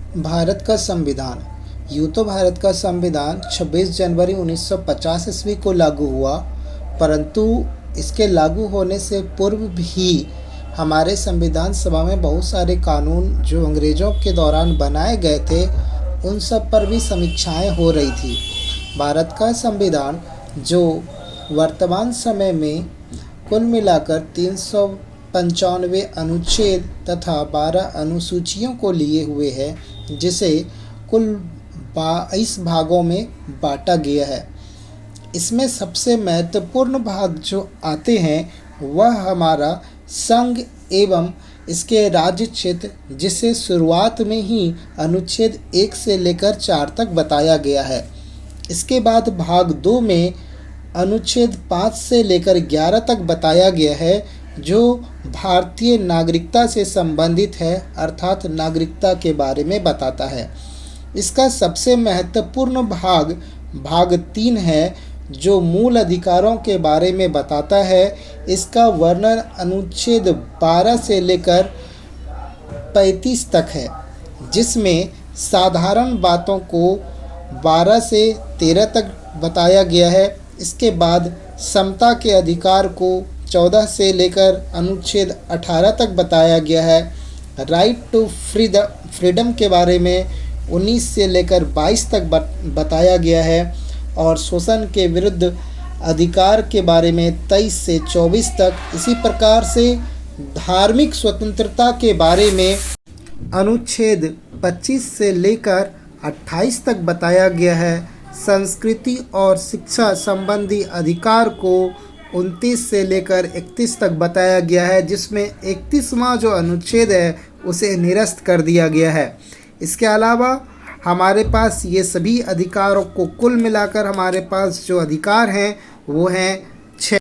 भारत का संविधान। यूँ तो भारत का संविधान 26 जनवरी 1950 ईस्वी को लागू हुआ, परंतु इसके लागू होने से पूर्व भी हमारे संविधान सभा में बहुत सारे कानून जो अंग्रेज़ों के दौरान बनाए गए थे, उन सब पर भी समीक्षाएं हो रही थी। भारत का संविधान जो वर्तमान समय में कुल मिलाकर 395 अनुच्छेद तथा 12 अनुसूचियों को लिए हुए है, जिसे कुल 22 भागों में बांटा गया है। इसमें सबसे महत्वपूर्ण भाग जो आते हैं वह हमारा संघ एवं इसके राज्य क्षेत्र, जिसे शुरुआत में ही अनुच्छेद 1 से लेकर 4 तक बताया गया है। इसके बाद भाग 2 में अनुच्छेद 5 से लेकर 11 तक बताया गया है, जो भारतीय नागरिकता से संबंधित है, अर्थात नागरिकता के बारे में बताता है। इसका सबसे महत्वपूर्ण भाग भाग 3 है, जो मूल अधिकारों के बारे में बताता है। इसका वर्णन अनुच्छेद 12 से लेकर 35 तक है, जिसमें साधारण बातों को 12 से 13 तक बताया गया है। इसके बाद समता के अधिकार को 14 से लेकर अनुच्छेद 18 तक बताया गया है। राइट टू फ्रीडम के बारे में 19 से लेकर 22 तक बताया गया है, और शोषण के विरुद्ध अधिकार के बारे में 23 से 24 तक। इसी प्रकार से धार्मिक स्वतंत्रता के बारे में अनुच्छेद 25 से लेकर 28 तक बताया गया है। संस्कृति और शिक्षा संबंधी अधिकार को 29 से लेकर 31 तक बताया गया है, जिसमें 31वां जो अनुच्छेद है उसे निरस्त कर दिया गया है। इसके अलावा हमारे पास ये सभी अधिकारों को कुल मिलाकर हमारे पास जो अधिकार हैं वो हैं 6।